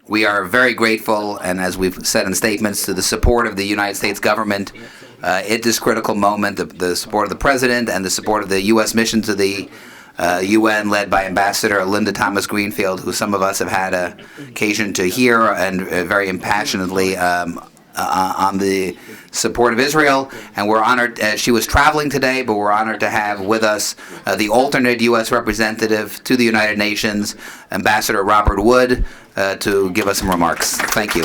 We are very grateful, and as we've said in statements, to the support of the United States government at this critical moment, the support of the President and the support of the U.S. mission to the UN, led by Ambassador Linda Thomas Greenfield, who some of us have had occasion to hear and very impassionedly on the support of Israel. And we're honored. She was traveling today, but we're honored to have with us the alternate U.S. representative to the United Nations, Ambassador Robert Wood, to give us some remarks. Thank you.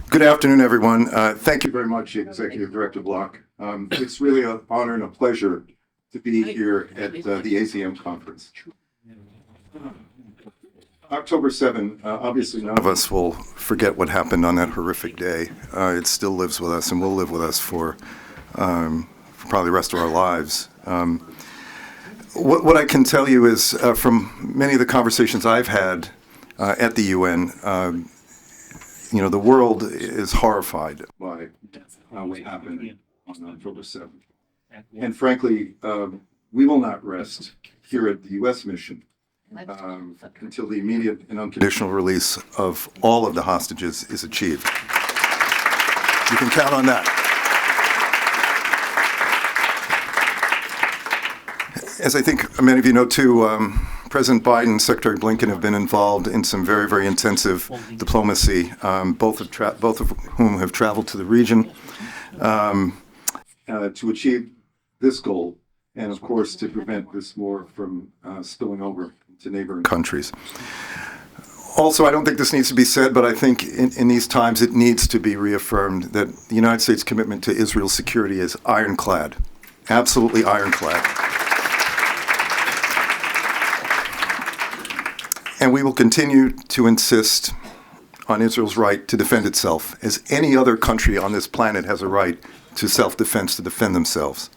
Good afternoon, everyone. Thank you very much, Executive Director Block. It's really an honor and a pleasure to be here at the AZM conference. October 7, obviously none of us will forget what happened on that horrific day. It still lives with us and will live with us for probably the rest of our lives. What I can tell you is from many of the conversations I've had at the UN, the world is horrified by what happened on October 7th. And frankly, we will not rest here at the U.S. mission until the immediate and unconditional release of all of the hostages is achieved. You can count on that. As I think many of you know too, President Biden and Secretary Blinken have been involved in some very, very intensive diplomacy, both of whom have traveled to the region to achieve this goal, and of course to prevent this war from spilling over to neighboring countries. Also, I don't think this needs to be said, but I think in these times it needs to be reaffirmed that the United States' commitment to Israel's security is ironclad, absolutely ironclad. And we will continue to insist on Israel's right to defend itself, as any other country on this planet has a right to self-defense, to defend themselves.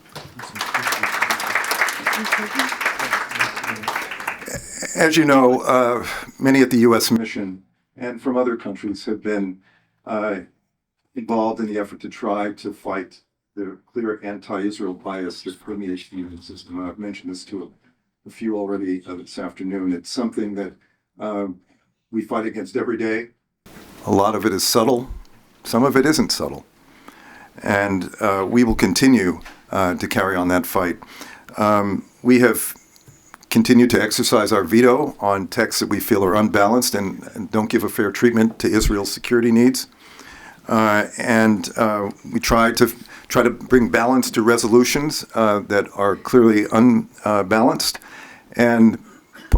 As you know, many at the U.S. mission and from other countries have been involved in the effort to try to fight the clear anti-Israel bias that permeates the UN system. I've mentioned this to a few already this afternoon. It's something that we fight against every day. A lot of it is subtle. Some of it isn't subtle. And we will continue to carry on that fight. We have continued to exercise our veto on texts that we feel are unbalanced and don't give a fair treatment to Israel's security needs. And we try to bring balance to resolutions that are clearly unbalanced. And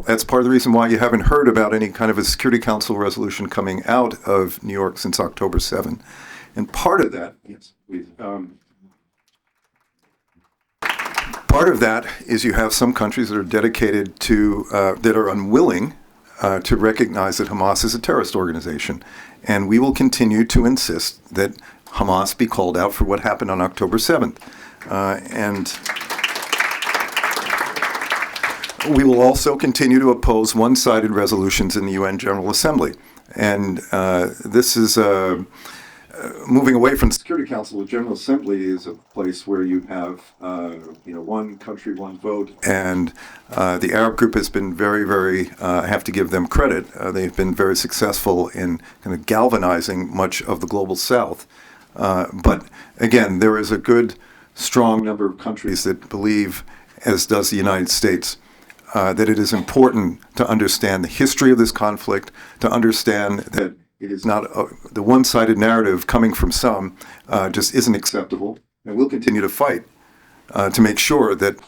that's part of the reason why you haven't heard about any kind of a Security Council resolution coming out of New York since October 7. And part of that, yes, please. Part of that is you have some countries that are dedicated to, that are unwilling to recognize that Hamas is a terrorist organization. And we will continue to insist that Hamas be called out for what happened on October 7th. And we will also continue to oppose one-sided resolutions in the UN General Assembly. And this is moving away from the Security Council. The General Assembly is a place where you have, one country, one vote. And the Arab group has been very, very, I have to give them credit. They've been very successful in kind of galvanizing much of the global South. But again, there is a good, strong number of countries that believe, as does the United States, that it is important to understand the history of this conflict, to understand that it is not the one-sided narrative coming from some just isn't acceptable, and we'll continue to fight to make sure that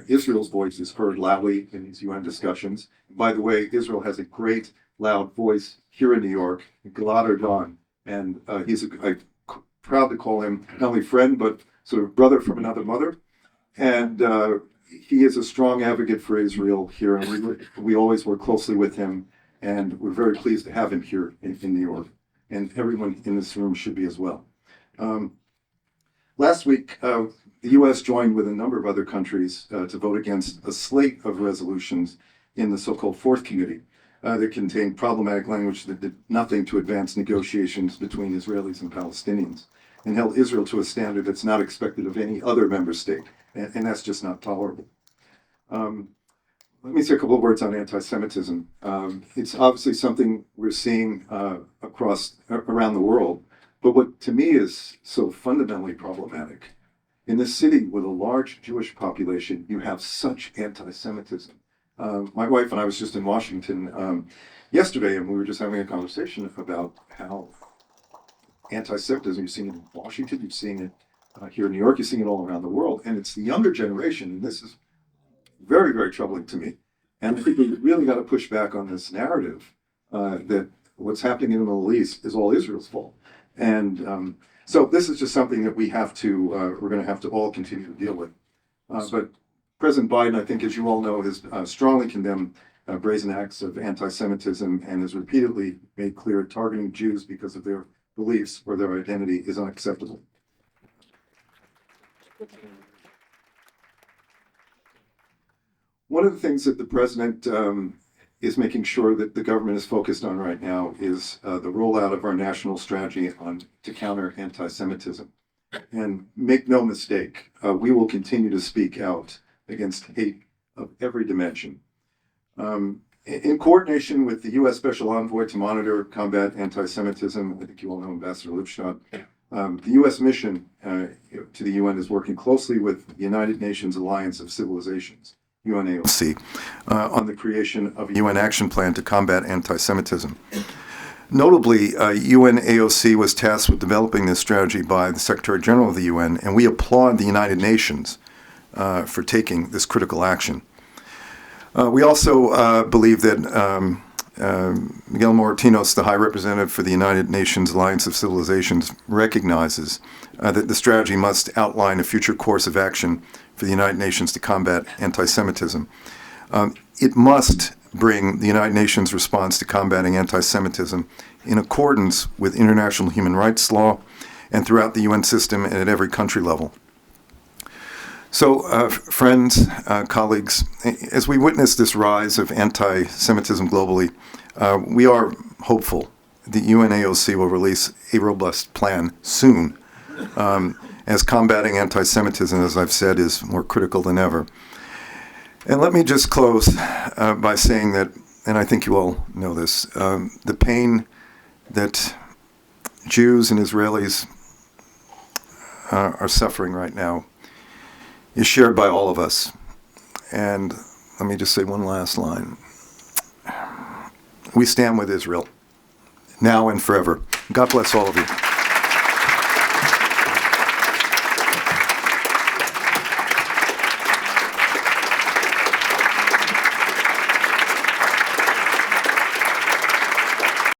Israel's voice is heard loudly in these UN discussions. By the way, Israel has a great, loud voice here in New York, Gilad Erdan, and I'm proud to call him not only friend, but sort of brother from another mother. And he is a strong advocate for Israel here, and we always work closely with him, and we're very pleased to have him here in New York, and everyone in this room should be as well. Last week, the U.S. joined with a number of other countries to vote against a slate of resolutions in the so-called Fourth Committee that contained problematic language that did nothing to advance negotiations between Israelis and Palestinians. and held Israel to a standard that's not expected of any other member state. And that's just not tolerable. Let me say a couple of words on anti-Semitism. It's obviously something we're seeing around the world. But what to me is so fundamentally problematic, in this city with a large Jewish population, you have such anti-Semitism. My wife and I was just in Washington yesterday, and we were just having a conversation about how anti-Semitism, you're seeing it in Washington, you're seeing it here in New York, you're seeing it all around the world. And it's the younger generation, and this is very, very troubling to me. And I think we really got to push back on this narrative that what's happening in the Middle East is all Israel's fault. And so this is just something that we're going to have to all continue to deal with. But President Biden, I think, as you all know, has strongly condemned brazen acts of anti-Semitism and has repeatedly made clear targeting Jews because of their beliefs or their identity is unacceptable. One of the things that the president is making sure that the government is focused on right now is the rollout of our national strategy to counter anti-Semitism. And make no mistake, we will continue to speak out against hate of every dimension. In coordination with the U.S. Special Envoy to monitor combat anti-Semitism, I think you all know Ambassador Lipstadt, the U.S. mission to the UN is working closely with the United Nations Alliance of Civilizations, UNAOC, on the creation of a UN action plan to combat anti-Semitism. Notably, UNAOC was tasked with developing this strategy by the Secretary General of the UN, and we applaud the United Nations for taking this critical action. We also believe that Miguel Moratinos, the High Representative for the United Nations Alliance of Civilizations, recognizes that the strategy must outline a future course of action for the United Nations to combat anti-Semitism. It must bring the United Nations response to combating anti-Semitism in accordance with international human rights law and throughout the UN system and at every country level. So, friends, colleagues, as we witness this rise of anti-Semitism globally, we are hopeful the UNAOC will release a robust plan soon, as combating anti-Semitism, as I've said, is more critical than ever. And let me just close by saying that, and I think you all know this, the pain that Jews and Israelis are suffering right now is shared by all of us. And let me just say one last line. We stand with Israel, now and forever. God bless all of you.